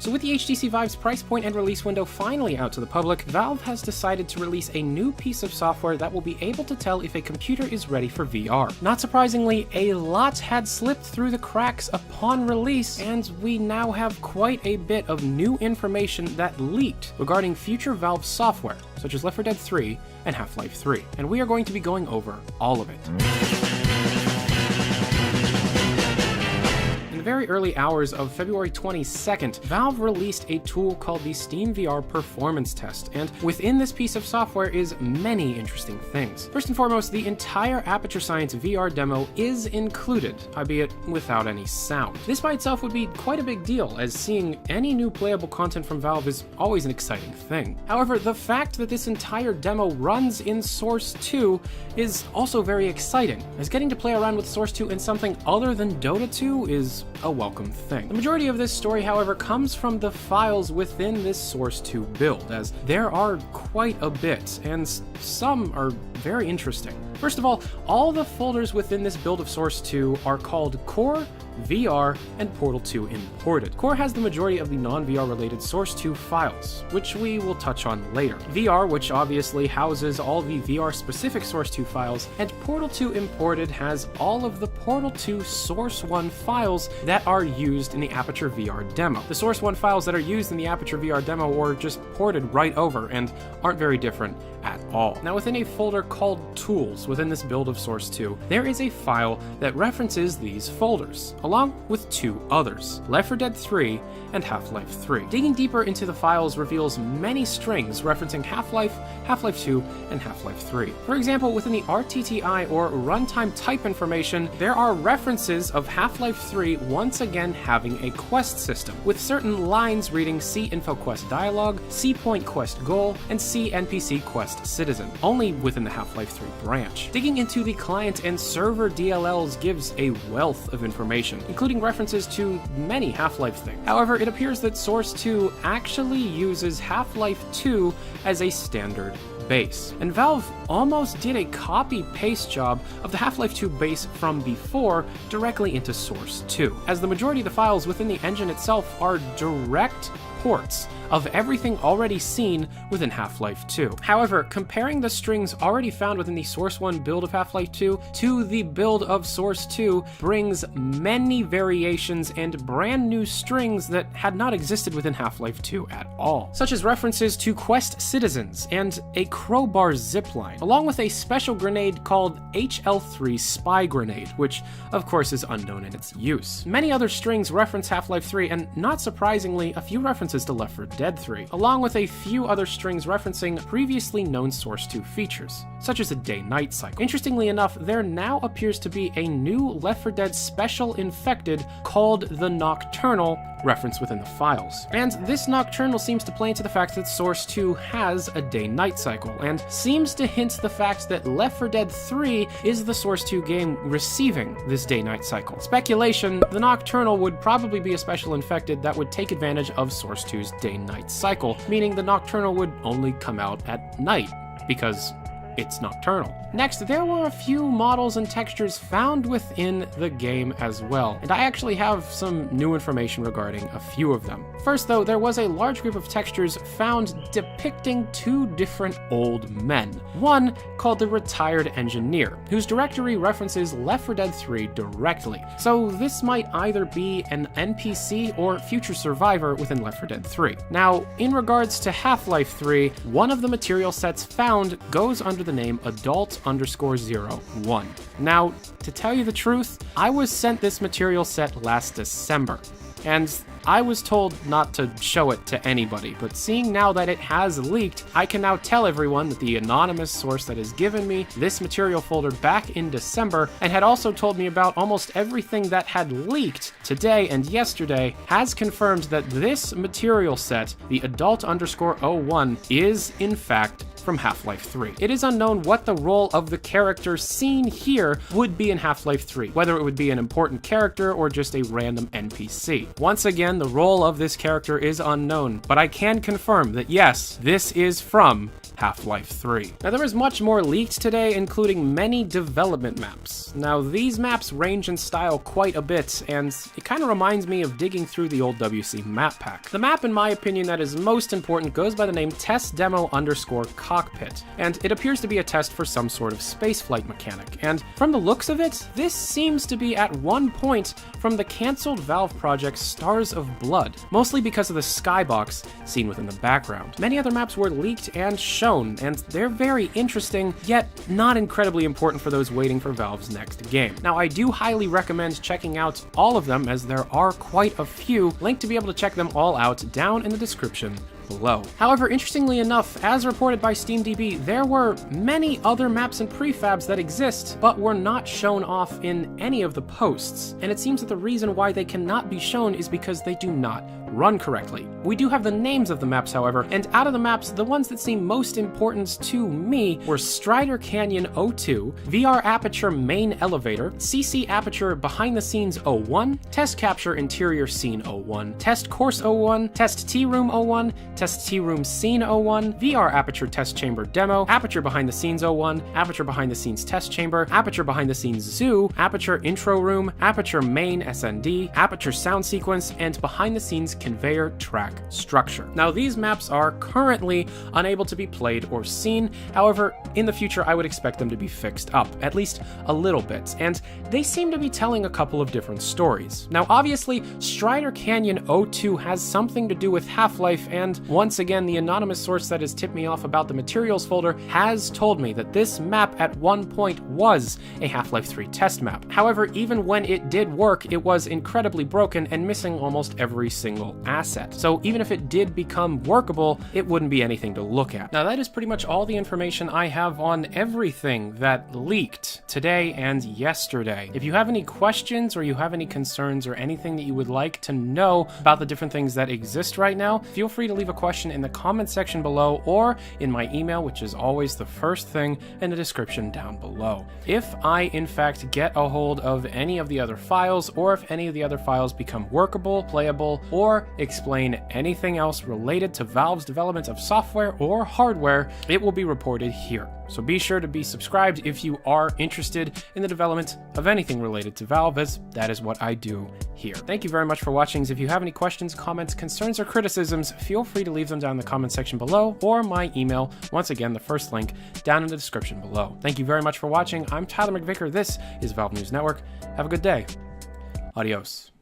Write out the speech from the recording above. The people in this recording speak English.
So with the HTC Vive's price point and release window finally out to the public, Valve has decided to release a new piece of software that will be able to tell if a computer is ready for VR. Not surprisingly, a lot had slipped through the cracks upon release, and we now have quite a bit of new information that leaked regarding future Valve software, such as Left 4 Dead 3 and Half-Life 3, and we are going to be going over all of it. In the very early hours of February 22nd, Valve released a tool called the Steam VR Performance Test, and within this piece of software is many interesting things. First and foremost, the entire Aperture Science VR demo is included, albeit without any sound. This by itself would be quite a big deal, as seeing any new playable content from Valve is always an exciting thing. However, the fact that this entire demo runs in Source 2 is also very exciting, as getting to play around with Source 2 in something other than Dota 2 is a welcome thing. The majority of this story, however, comes from the files within this Source 2 build, as there are quite a bit, and some are very interesting. First of all the folders within this build of Source 2 are called Core, VR, and Portal 2 imported. Core has the majority of the non-VR related Source 2 files, which we will touch on later. VR, which obviously houses all the VR specific Source 2 files, and Portal 2 imported has all of the Portal 2 Source 1 files that are used in the Aperture VR demo. The Source 1 files that are used in the Aperture VR demo were just ported right over and aren't very different at all. Now within a folder called Tools within this build of Source 2, there is a file that references these folders, along with two others, Left 4 Dead 3 and Half-Life 3. Digging deeper into the files reveals many strings referencing Half-Life, Half-Life 2, and Half-Life 3. For example, within the RTTI or runtime type information, there are references of Half-Life 3 once again having a quest system, with certain lines reading C info quest dialogue, C point quest goal, and C NPC quest citizen, only within the Half-Life 3 branch. Digging into the client and server DLLs gives a wealth of information, including references to many Half-Life things. However, it appears that Source 2 actually uses Half-Life 2 as a standard base, and Valve almost did a copy-paste job of the Half-Life 2 base from before directly into Source 2, as the majority of the files within the engine itself are direct ports of everything already seen within Half-Life 2. However, comparing the strings already found within the Source 1 build of Half-Life 2 to the build of Source 2 brings many variations and brand new strings that had not existed within Half-Life 2 at all, such as references to quest citizens and a crowbar zipline, along with a special grenade called HL3 Spy Grenade, which of course is unknown in its use. Many other strings reference Half-Life 3, and not surprisingly, a few references to Left 4 Dead 3, along with a few other strings referencing previously known Source 2 features, such as a day-night cycle. Interestingly enough, there now appears to be a new Left 4 Dead special infected called the Nocturnal, referenced within the files. And this Nocturnal seems to play into the fact that Source 2 has a day-night cycle, and seems to hint the fact that Left 4 Dead 3 is the Source 2 game receiving this day-night cycle. Speculation, the Nocturnal would probably be a special infected that would take advantage of Source 2's day-night cycle, meaning the Nocturnal would only come out at night, because it's nocturnal. Next, there were a few models and textures found within the game as well, and I actually have some new information regarding a few of them. First though, there was a large group of textures found depicting two different old men. One called the Retired Engineer, whose directory references Left 4 Dead 3 directly. So this might either be an NPC or future survivor within Left 4 Dead 3. Now, in regards to Half-Life 3, one of the material sets found goes under the name Adult_01. Now, to tell you the truth, I was sent this material set last December, and I was told not to show it to anybody, but seeing now that it has leaked, I can now tell everyone that the anonymous source that has given me this material folder back in December, and had also told me about almost everything that had leaked today and yesterday, has confirmed that this material set, the Adult_01, is in fact from Half-Life 3. It is unknown what the role of the character seen here would be in Half-Life 3, whether it would be an important character or just a random NPC. Once again, the role of this character is unknown, but I can confirm that yes, this is from Half-Life 3. Now, there was much more leaked today, including many development maps. Now, these maps range in style quite a bit, and it kind of reminds me of digging through the old WC map pack. The map, in my opinion, that is most important goes by the name test_demo_cockpit, and it appears to be a test for some sort of spaceflight mechanic. And from the looks of it, this seems to be at one point from the cancelled Valve project Stars of Blood, mostly because of the skybox seen within the background. Many other maps were leaked and shown, and they're very interesting, yet not incredibly important for those waiting for Valve's next game. Now, I do highly recommend checking out all of them, as there are quite a few. Link to be able to check them all out down in the description below. However, interestingly enough, as reported by SteamDB, there were many other maps and prefabs that exist, but were not shown off in any of the posts. And it seems that the reason why they cannot be shown is because they do not run correctly. We do have the names of the maps, however, and out of the maps, the ones that seem most important to me were Strider Canyon 02, VR Aperture Main Elevator, CC Aperture Behind the Scenes 01, Test Capture Interior Scene 01, Test Course 01, Test Tea Room 01, Test Tea Room Scene 01, VR Aperture Test Chamber Demo, Aperture Behind the Scenes 01, Aperture Behind the Scenes Test Chamber, Aperture Behind the Scenes Zoo, Aperture Intro Room, Aperture Main SND, Aperture Sound Sequence, and Behind the Scenes Conveyor Track Structure. Now, these maps are currently unable to be played or seen. However, in the future, I would expect them to be fixed up, at least a little bit, and they seem to be telling a couple of different stories. Now, obviously, Strider Canyon 02 has something to do with Half-Life, and once again, the anonymous source that has tipped me off about the materials folder has told me that this map at one point was a Half-Life 3 test map. However, even when it did work, it was incredibly broken and missing almost every single asset. So even if it did become workable, it wouldn't be anything to look at. Now, that is pretty much all the information I have on everything that leaked today and yesterday. If you have any questions or you have any concerns or anything that you would like to know about the different things that exist right now, feel free to leave a question in the comment section below or in my email, which is always the first thing in the description down below. If I, in fact, get a hold of any of the other files, or if any of the other files become workable, playable, or explain anything else related to Valve's development of software or hardware, it will be reported here. So be sure to be subscribed if you are interested in the development of anything related to Valve, as that is what I do here. Thank you very much for watching. If you have any questions, comments, concerns, or criticisms, feel free to leave them down in the comment section below, or my email, once again, the first link down in the description below. Thank you very much for watching. I'm Tyler McVicker. This is Valve News Network. Have a good day. Adios.